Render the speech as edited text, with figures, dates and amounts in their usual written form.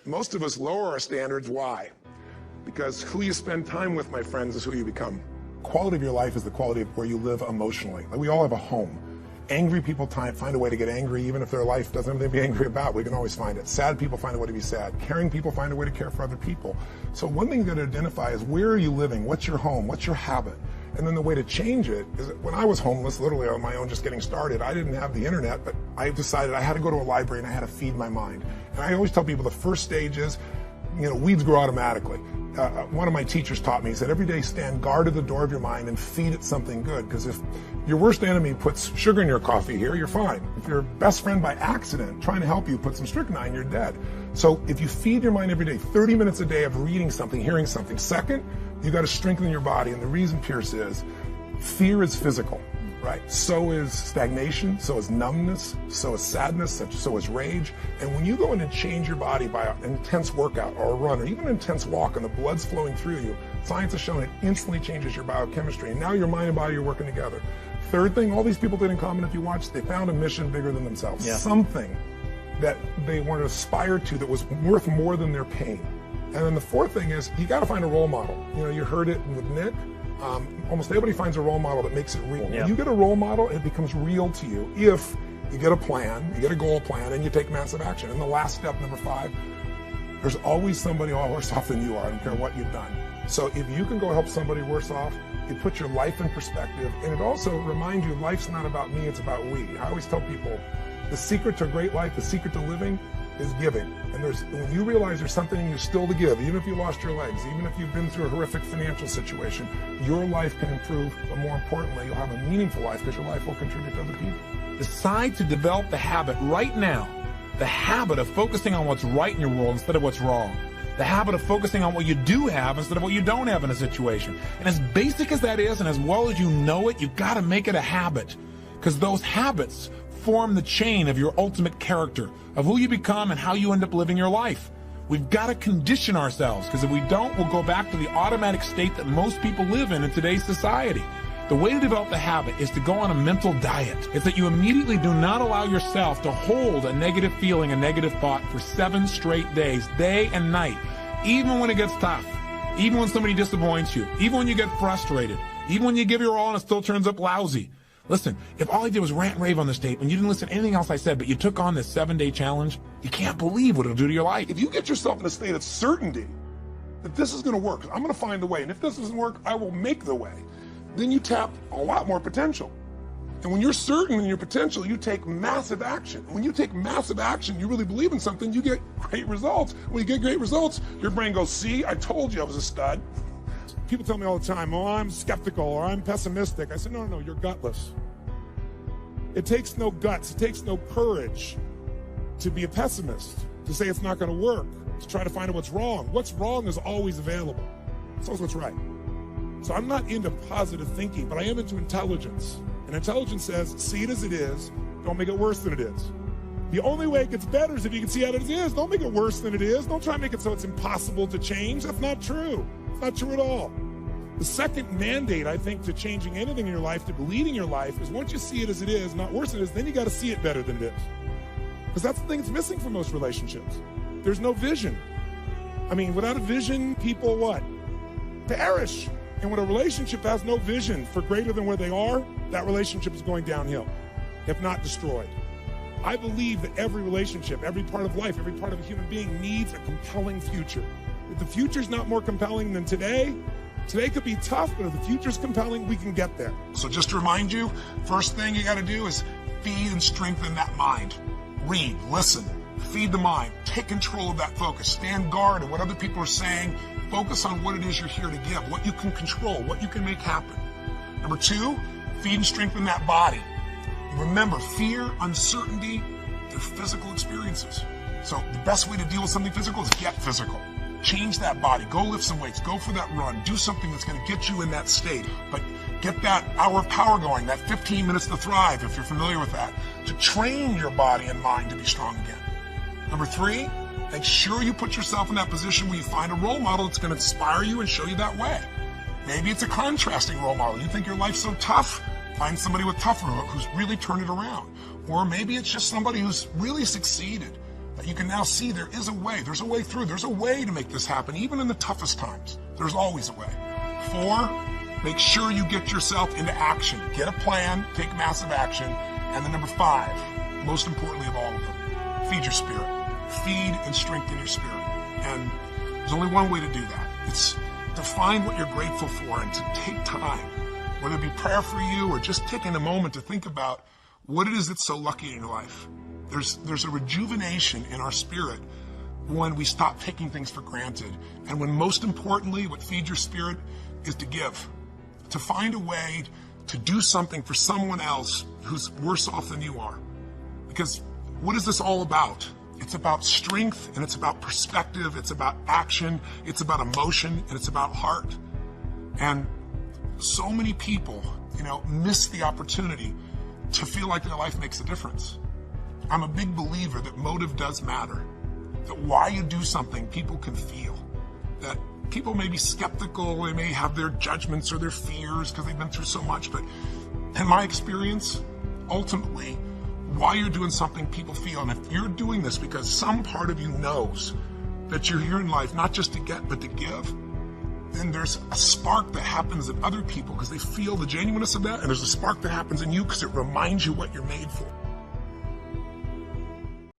most of us lower our standards. Why? Because who you spend time with, my friends, is who you become. Quality of your life is the quality of where you live emotionally. Like, we all have a home. Angry people find a way to get angry, even if their life doesn't have anything to be angry about. We can always find it. Sad people find a way to be sad. Caring people find a way to care for other people. So one thing you got to identify is, where are you living? What's your home? What's your habit? And then the way to change it is, when I was homeless, literally on my own, just getting started, I didn't have the internet, but I decided I had to go to a library and I had to feed my mind. And I always tell people the first stage is, weeds grow automatically. One of my teachers taught me, he said, every day stand guard at the door of your mind and feed it something good. Because if your worst enemy puts sugar in your coffee here, you're fine. If your best friend by accident trying to help you puts some strychnine, you're dead. So if you feed your mind every day, 30 minutes a day of reading something, hearing something. Second, you got to strengthen your body. And the reason, Pierce, is fear is physical, right? So is stagnation, so is numbness, so is sadness, so is rage. And when you go in and change your body by an intense workout or a run or even an intense walk and the blood's flowing through you, science has shown it instantly changes your biochemistry. And now your mind and body are working together. Third thing, all these people did in common, if you watch, they found a mission bigger than themselves. Yeah. Something that they wanted to aspire to that was worth more than their pain. And then the fourth thing is, you got to find a role model. You heard it with Nick. Almost everybody finds a role model that makes it real. Yep. When you get a role model, it becomes real to you if you get a plan, you get a goal plan, and you take massive action. And the last step, number 5, there's always somebody worse off than you are. I don't care what you've done. So if you can go help somebody worse off, it puts your life in perspective. And it also reminds you, life's not about me, it's about we. I always tell people, the secret to a great life, the secret to living, is giving. And when you realize there's something in you still to give, even if you lost your legs, even if you've been through a horrific financial situation, your life can improve, but more importantly, you'll have a meaningful life because your life will contribute to other people. Decide to develop the habit right now, the habit of focusing on what's right in your world instead of what's wrong. The habit of focusing on what you do have instead of what you don't have in a situation. And as basic as that is, and as well as you know it, you've got to make it a habit, because those habits form the chain of your ultimate character, of who you become and how you end up living your life. We've got to condition ourselves, because if we don't, we'll go back to the automatic state that most people live in today's society. The way to develop the habit is to go on a mental diet. It's that you immediately do not allow yourself to hold a negative feeling, a negative thought for 7 straight days, day and night, even when it gets tough, even when somebody disappoints you, even when you get frustrated, even when you give your all and it still turns up lousy. Listen, if all I did was rant and rave on this tape and you didn't listen to anything else I said, but you took on this 7-day challenge, you can't believe what it'll do to your life. If you get yourself in a state of certainty that this is going to work, I'm going to find a way, and if this doesn't work, I will make the way, then you tap a lot more potential. And when you're certain in your potential, you take massive action. When you take massive action, you really believe in something, you get great results. When you get great results, your brain goes, see, I told you I was a stud. People tell me all the time, oh, I'm skeptical or I'm pessimistic. I said, no, you're gutless. It takes no guts, it takes no courage to be a pessimist, to say it's not going to work, to try to find out what's wrong. What's wrong is always available. It's always what's right. So I'm not into positive thinking, but I am into intelligence. And intelligence says, see it as it is, don't make it worse than it is. The only way it gets better is if you can see it as it is. Don't make it worse than it is. Don't try to make it so it's impossible to change. That's not true. It's not true at all. The second mandate, I think, to changing anything in your life, to leading your life, is once you see it as it is, not worse than it is, then you got to see it better than it is. Because that's the thing that's missing from most relationships. There's no vision. I mean, without a vision, people what? Perish. And when a relationship has no vision for greater than where they are, that relationship is going downhill, if not destroyed. I believe that every relationship, every part of life, every part of a human being needs a compelling future. If the future's not more compelling than today could be tough, but if the future's compelling, we can get there. So just to remind you, first thing you got to do is feed and strengthen that mind. Read, listen, feed the mind, take control of that focus, stand guard at what other people are saying, focus on what it is you're here to give, what you can control, what you can make happen. Number 2, feed and strengthen that body. Remember, fear, uncertainty, they're physical experiences. So the best way to deal with something physical is get physical. Change that body. Go lift some weights. Go for that run. Do something that's going to get you in that state. But get that hour of power going, that 15 minutes to thrive, if you're familiar with that, to train your body and mind to be strong again. Number 3, make sure you put yourself in that position where you find a role model that's going to inspire you and show you that way. Maybe it's a contrasting role model. You think your life's so tough? Find somebody with tougher who's really turned it around. Or maybe it's just somebody who's really succeeded. that you can now see there is a way. There's a way through. There's a way to make this happen, even in the toughest times. There's always a way. 4, make sure you get yourself into action. Get a plan, take massive action. And then number 5, most importantly of all of them, feed your spirit. Feed and strengthen your spirit. And there's only one way to do that. It's to find what you're grateful for and to take time, whether it be prayer for you or just taking a moment to think about what it is that's so lucky in your life. There's a rejuvenation in our spirit when we stop taking things for granted. And when most importantly, what feeds your spirit is to give, to find a way to do something for someone else who's worse off than you are. Because what is this all about? It's about strength, and it's about perspective, it's about action, it's about emotion, and it's about heart. And so many people, miss the opportunity to feel like their life makes a difference. I'm a big believer that motive does matter, that why you do something people can feel, that people may be skeptical, they may have their judgments or their fears because they've been through so much, but in my experience, ultimately, why you're doing something people feel, and if you're doing this because some part of you knows that you're here in life not just to get but to give, then there's a spark that happens in other people because they feel the genuineness of that, and there's a spark that happens in you because it reminds you what you're made for.